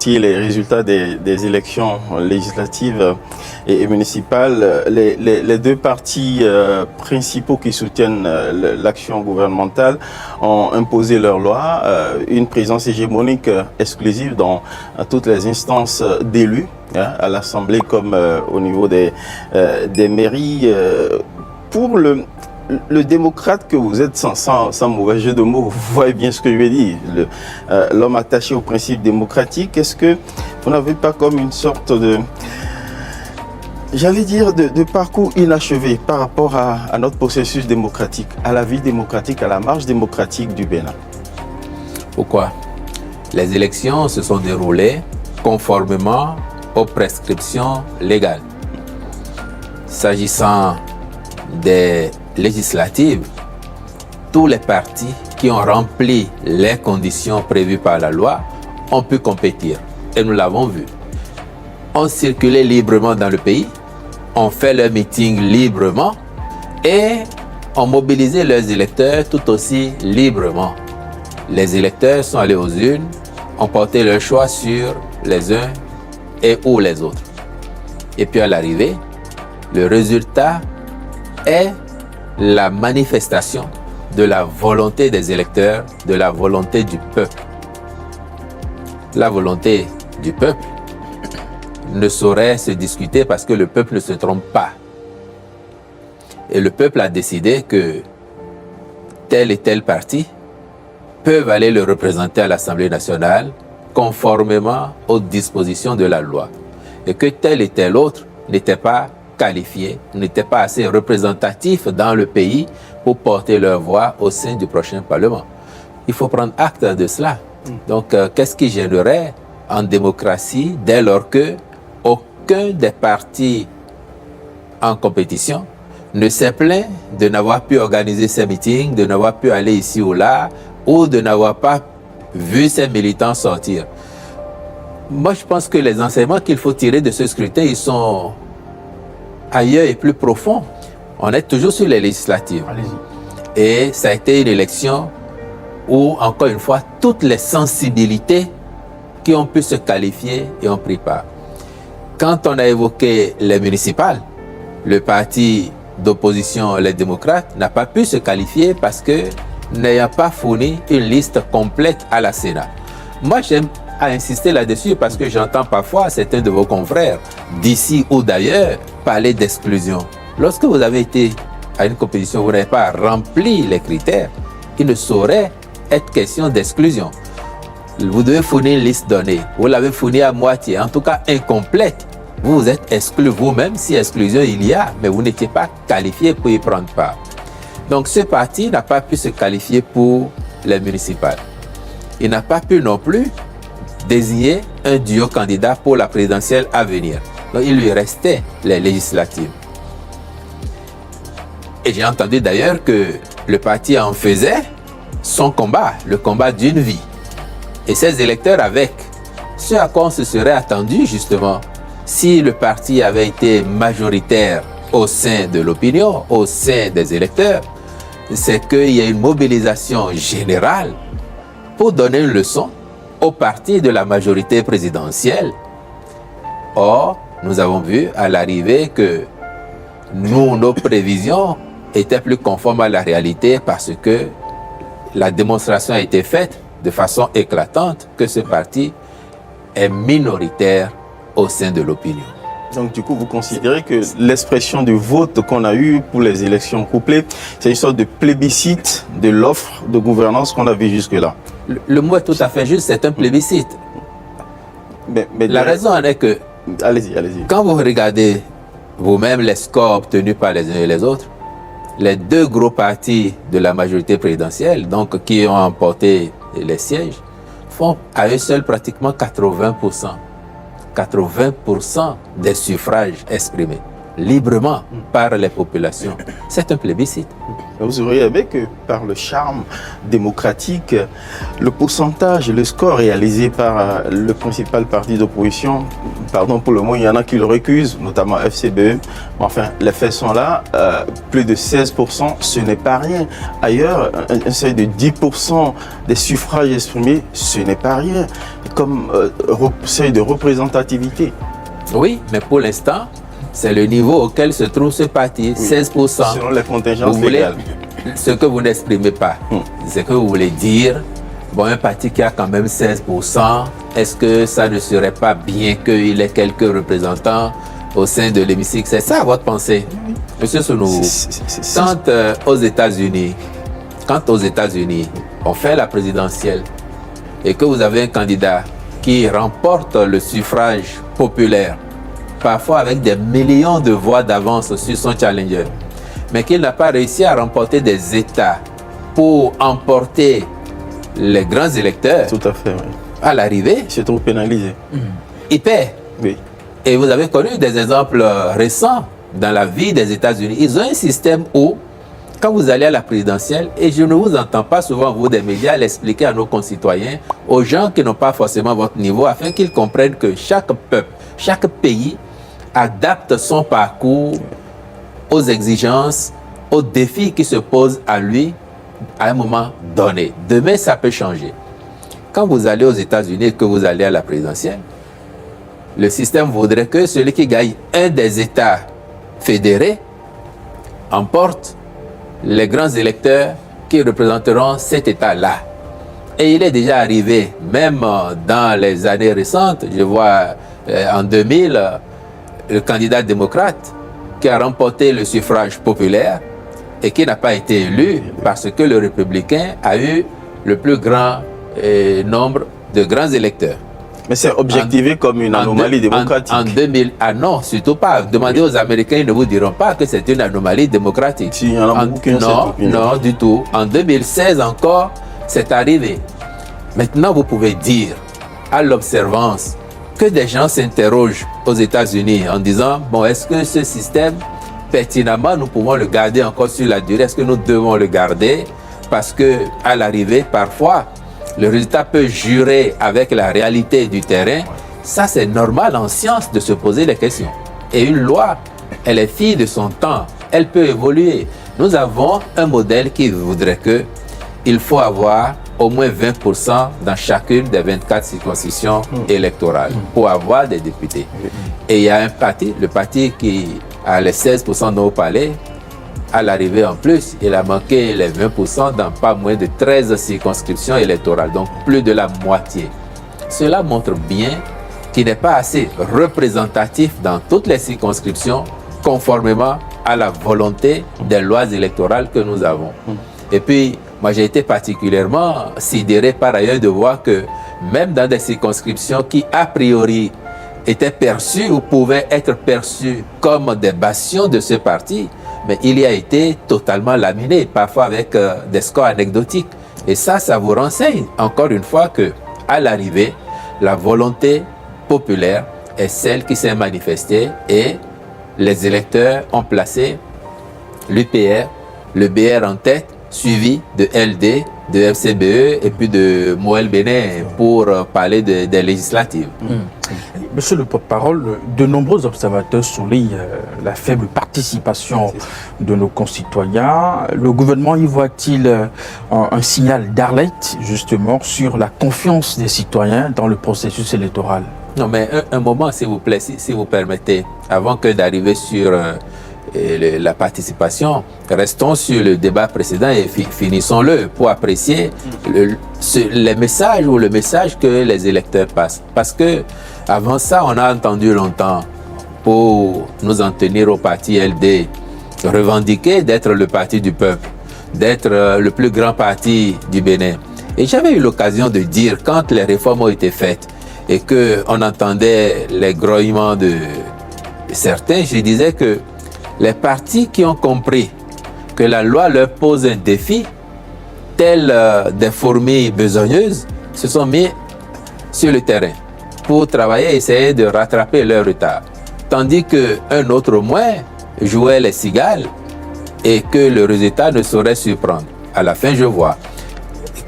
apprécié les résultats des élections législatives et municipales, les deux partis principaux qui soutiennent l'action gouvernementale ont imposé leur loi, une présence hégémonique exclusive dans toutes les instances d'élus, à l'Assemblée comme au niveau des mairies. Pour le démocrate que vous êtes, sans mauvais jeu de mots, vous voyez bien ce que je veux dire, l'homme attaché au principe démocratique, est-ce que vous n'avez pas comme une sorte de, j'allais dire, de parcours inachevé par rapport à notre processus démocratique, à la vie démocratique, à la marche démocratique du Bénin? Pourquoi? Les élections se sont déroulées conformément aux prescriptions légales. S'agissant des législatives, tous les partis qui ont rempli les conditions prévues par la loi ont pu compétir. Et nous l'avons vu. Ont circulé librement dans le pays, ont fait leurs meetings librement et ont mobilisé leurs électeurs tout aussi librement. Les électeurs sont allés aux urnes, ont porté leur choix sur les uns et ou les autres. Et puis à l'arrivée, le résultat est la manifestation de la volonté des électeurs, de la volonté du peuple. La volonté du peuple ne saurait se discuter parce que le peuple ne se trompe pas. Et le peuple a décidé que tel et tel parti peuvent aller le représenter à l'Assemblée nationale conformément aux dispositions de la loi. Et que tel et tel autre n'était pas qualifiés, n'étaient pas assez représentatifs dans le pays pour porter leur voix au sein du prochain Parlement. Il faut prendre acte de cela. Donc, qu'est-ce qui gênerait en démocratie dès lors que aucun des partis en compétition ne s'est plaint de n'avoir pu organiser ses meetings, de n'avoir pu aller ici ou là, ou de n'avoir pas vu ses militants sortir? Moi, je pense que les enseignements qu'il faut tirer de ce scrutin, ils sont ailleurs et plus profond. On est toujours sur les législatives. Allez-y. Et ça a été une élection où, encore une fois, toutes les sensibilités qui ont pu se qualifier et ont pris part. Quand on a évoqué les municipales, le parti d'opposition, les démocrates, n'a pas pu se qualifier parce que n'ayant pas fourni une liste complète à la Sénat. Moi, j'aime à insister là-dessus parce que j'entends parfois certains de vos confrères d'ici ou d'ailleurs parler d'exclusion. Lorsque vous avez été à une compétition, vous n'avez pas rempli les critères, il ne saurait être question d'exclusion. Vous devez fournir une liste donnée. Vous l'avez fournie à moitié, en tout cas incomplète. Vous êtes exclu vous-même si exclusion il y a, mais vous n'étiez pas qualifié pour y prendre part. Donc ce parti n'a pas pu se qualifier pour les municipales. Il n'a pas pu non plus désigner un duo candidat pour la présidentielle à venir. Donc il lui restait les législatives. Et j'ai entendu d'ailleurs que le parti en faisait son combat, le combat d'une vie. Et ses électeurs avec. Ce à quoi on se serait attendu justement si le parti avait été majoritaire au sein de l'opinion, au sein des électeurs, c'est qu'il y a une mobilisation générale pour donner une leçon au parti de la majorité présidentielle. Or, nous avons vu à l'arrivée que nos prévisions étaient plus conformes à la réalité parce que la démonstration a été faite de façon éclatante que ce parti est minoritaire au sein de l'opinion. Donc du coup, vous considérez que l'expression du vote qu'on a eu pour les élections couplées, c'est une sorte de plébiscite de l'offre de gouvernance qu'on a vu jusque-là? Le mot est tout à fait juste, c'est un plébiscite. Mais la raison en est que, allez-y, allez-y. Quand vous regardez vous-même les scores obtenus par les uns et les autres, les deux gros partis de la majorité présidentielle, donc qui ont emporté les sièges, font à eux seuls pratiquement 80%. 80% des suffrages exprimés librement par les populations. C'est un plébiscite. Vous auriez aimé que par le charme démocratique, le pourcentage, le score réalisé par le principal parti d'opposition, pardon pour le mot, il y en a qui le récusent, notamment FCBE, enfin les faits sont là, plus de 16%, ce n'est pas rien. Ailleurs, un seuil de 10% des suffrages exprimés, ce n'est pas rien. comme seuil de représentativité. Oui, mais pour l'instant, c'est le niveau auquel se trouve ce parti, 16%. Selon les contingences légales. Ce que vous n'exprimez pas, c'est que vous voulez dire, bon, un parti qui a quand même 16%, est-ce que ça ne serait pas bien qu'il ait quelques représentants au sein de l'hémicycle? C'est ça votre pensée, Monsieur Sounourou? Quand aux États-Unis, on fait la présidentielle et que vous avez un candidat qui remporte le suffrage populaire, parfois avec des millions de voix d'avance sur son challenger, mais qu'il n'a pas réussi à remporter des États pour emporter les grands électeurs, tout à fait, oui. À l'arrivée, c'est trop pénalisé. Il perd. Oui. Et vous avez connu des exemples récents dans la vie des États-Unis. Ils ont un système où, quand vous allez à la présidentielle, et je ne vous entends pas souvent, vous, des médias, l'expliquer à nos concitoyens, aux gens qui n'ont pas forcément votre niveau, afin qu'ils comprennent que chaque peuple, chaque pays adapte son parcours aux exigences, aux défis qui se posent à lui à un moment donné. Demain, ça peut changer. Quand vous allez aux États-Unis et que vous allez à la présidentielle, le système voudrait que celui qui gagne un des États fédérés emporte les grands électeurs qui représenteront cet État-là. Et il est déjà arrivé, même dans les années récentes, je vois en 2000, le candidat démocrate qui a remporté le suffrage populaire et qui n'a pas été élu parce que le républicain a eu le plus grand nombre de grands électeurs. Mais c'est objectivé comme une anomalie démocratique. En 2000, ah non, surtout pas. Demandez aux Américains, ils ne vous diront pas que c'est une anomalie démocratique. Si, il y en a beaucoup qui ont cette opinion. Non, du tout. En 2016 encore, c'est arrivé. Maintenant, vous pouvez dire à l'observance que des gens s'interrogent aux États-Unis en disant, bon, est-ce que ce système, pertinemment, nous pouvons le garder encore sur la durée? Est-ce que nous devons le garder? Parce que à l'arrivée, parfois, le résultat peut jurer avec la réalité du terrain. Ça, c'est normal en science de se poser les questions. Et une loi, elle est fille de son temps. Elle peut évoluer. Nous avons un modèle qui voudrait que il faut avoir au moins 20% dans chacune des 24 circonscriptions électorales pour avoir des députés. Et il y a un parti, le parti qui a les 16% dans au palais, à l'arrivée en plus, il a manqué les 20% dans pas moins de 13 circonscriptions électorales, donc plus de la moitié. Cela montre bien qu'il n'est pas assez représentatif dans toutes les circonscriptions, conformément à la volonté des lois électorales que nous avons. Et puis, moi j'ai été particulièrement sidéré par ailleurs de voir que même dans des circonscriptions qui a priori étaient perçues ou pouvaient être perçues comme des bastions de ce parti, mais il y a été totalement laminé, parfois avec des scores anecdotiques. Et ça vous renseigne encore une fois que, à l'arrivée, la volonté populaire est celle qui s'est manifestée et les électeurs ont placé l'UPR, le BR en tête, suivi de LD, de FCBE et puis de Moël Bénin pour parler des législatives. Monsieur le porte-parole, de nombreux observateurs soulignent la faible participation de nos concitoyens. Le gouvernement y voit-il un signal d'alerte justement sur la confiance des citoyens dans le processus électoral? Non, mais un moment, s'il vous plaît, si vous permettez, avant que d'arriver sur la participation, restons sur le débat précédent et finissons-le pour apprécier les messages ou le message que les électeurs passent. Parce que avant ça, on a entendu longtemps, pour nous en tenir au parti LD, revendiquer d'être le parti du peuple, d'être le plus grand parti du Bénin. Et j'avais eu l'occasion de dire, quand les réformes ont été faites et qu'on entendait les grognements de certains, je disais que les partis qui ont compris que la loi leur pose un défi, tels des fourmis besogneuses, se sont mis sur le terrain pour travailler et essayer de rattraper leur retard. Tandis qu'un autre moins jouait les cigales et que le résultat ne saurait surprendre. À la fin, je vois,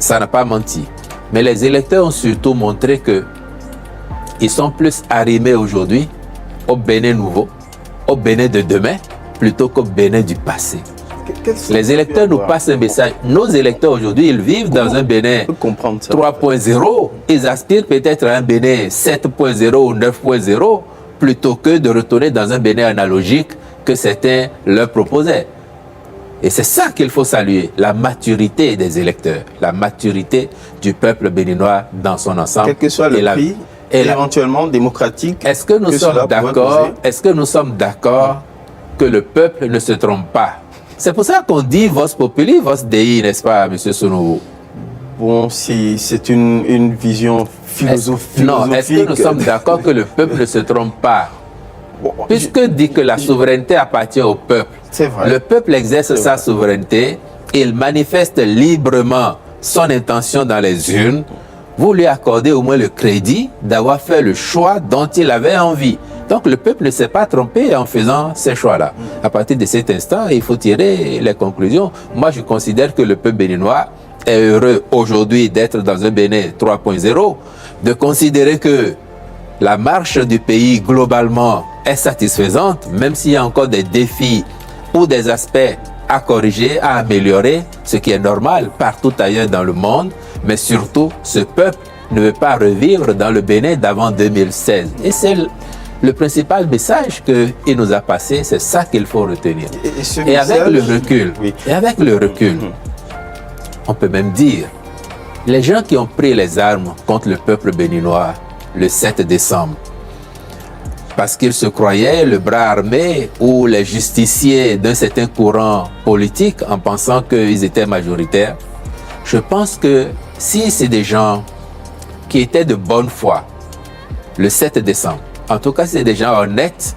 ça n'a pas menti. Mais les électeurs ont surtout montré qu'ils sont plus arrimés aujourd'hui au Bénin nouveau, au Bénin de demain, plutôt qu'au Bénin du passé. Les électeurs nous passent un message. Nos électeurs aujourd'hui, ils vivent dans un Bénin 3.0. Ils aspirent peut-être à un Bénin 7.0 ou 9.0 plutôt que de retourner dans un Bénin analogique que certains leur proposaient. Et c'est ça qu'il faut saluer, la maturité des électeurs, la maturité du peuple béninois dans son ensemble. Quel que soit le prix, éventuellement démocratique. Est-ce que nous sommes d'accord? Est-ce que nous sommes d'accord que le peuple ne se trompe pas? C'est pour ça qu'on dit Vos Populi, Vos Dei, n'est-ce pas, M. Sonovo? Bon, c'est une vision philosophique. Non, est-ce que nous sommes d'accord que le peuple ne se trompe pas? Puisque dit que la souveraineté appartient au peuple, c'est vrai. Le peuple exerce sa souveraineté, il manifeste librement son intention dans les urnes, vous lui accordez au moins le crédit d'avoir fait le choix dont il avait envie. Donc le peuple ne s'est pas trompé en faisant ces choix-là. À partir de cet instant, il faut tirer les conclusions. Moi, je considère que le peuple béninois est heureux aujourd'hui d'être dans un Bénin 3.0, de considérer que la marche du pays globalement est satisfaisante, même s'il y a encore des défis ou des aspects à corriger, à améliorer, ce qui est normal partout ailleurs dans le monde, mais surtout, ce peuple ne veut pas revivre dans le Bénin d'avant 2016. Et c'est le principal message qu'il nous a passé, c'est ça qu'il faut retenir. Et avec le recul, on peut même dire, les gens qui ont pris les armes contre le peuple béninois le 7 décembre, parce qu'ils se croyaient le bras armé ou les justiciers d'un certain courant politique en pensant qu'ils étaient majoritaires. Je pense que si c'est des gens qui étaient de bonne foi le 7 décembre, en tout cas c'est des gens honnêtes,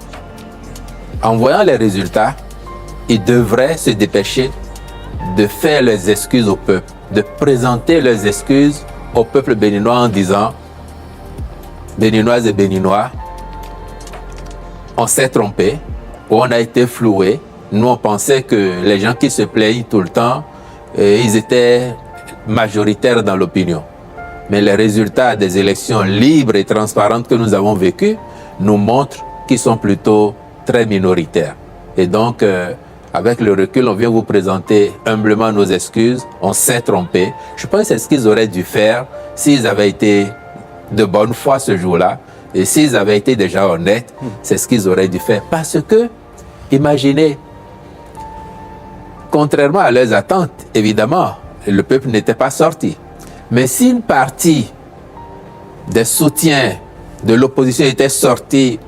en voyant les résultats, ils devraient se dépêcher de faire les excuses au peuple, de présenter leurs excuses au peuple béninois en disant « Béninoises et Béninois, on s'est trompé, ou on a été floué. Nous, on pensait que les gens qui se plaignent tout le temps, ils étaient majoritaires dans l'opinion. Mais les résultats des élections libres et transparentes que nous avons vécues nous montrent qu'ils sont plutôt très minoritaires. Et donc, avec le recul, on vient vous présenter humblement nos excuses. On s'est trompé. Je pense que c'est ce qu'ils auraient dû faire s'ils avaient été de bonne foi ce jour-là. Et s'ils avaient été déjà honnêtes, c'est ce qu'ils auraient dû faire. Parce que, imaginez, contrairement à leurs attentes, évidemment, le peuple n'était pas sorti. Mais si une partie des soutiens de l'opposition était sortie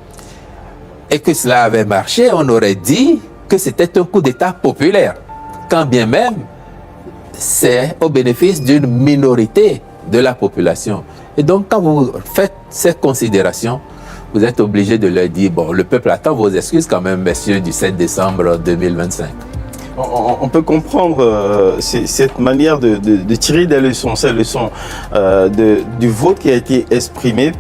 et que cela avait marché, on aurait dit que c'était un coup d'État populaire. Quand bien même, c'est au bénéfice d'une minorité de la population. Et donc, quand vous faites ces considérations, vous êtes obligé de leur dire, bon, le peuple attend vos excuses quand même, messieurs, du 7 décembre 2025. On peut comprendre cette manière de tirer des leçons, ces leçons du vote qui a été exprimé.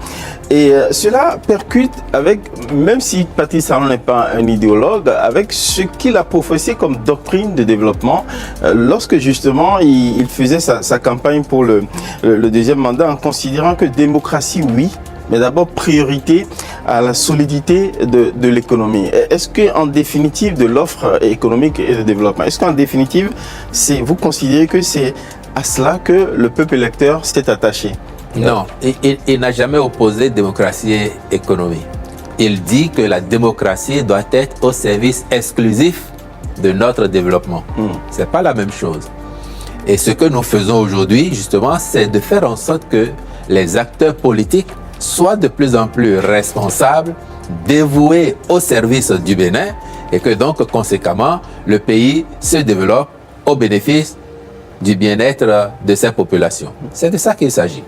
Et cela percute avec, même si Patrice Talon n'est pas un idéologue, avec ce qu'il a professé comme doctrine de développement lorsque justement il faisait sa campagne pour le deuxième mandat en considérant que démocratie, oui, mais d'abord priorité à la solidité de l'économie. Est-ce qu'en définitive de l'offre économique et de développement, est-ce qu'en définitive, vous considérez que c'est à cela que le peuple électeur s'est attaché? Non, il n'a jamais opposé démocratie et économie. Il dit que la démocratie doit être au service exclusif de notre développement. Ce n'est pas la même chose. Et ce que nous faisons aujourd'hui, justement, c'est de faire en sorte que les acteurs politiques soient de plus en plus responsables, dévoués au service du Bénin et que donc, conséquemment, le pays se développe au bénéfice du bien-être de ses populations. C'est de ça qu'il s'agit.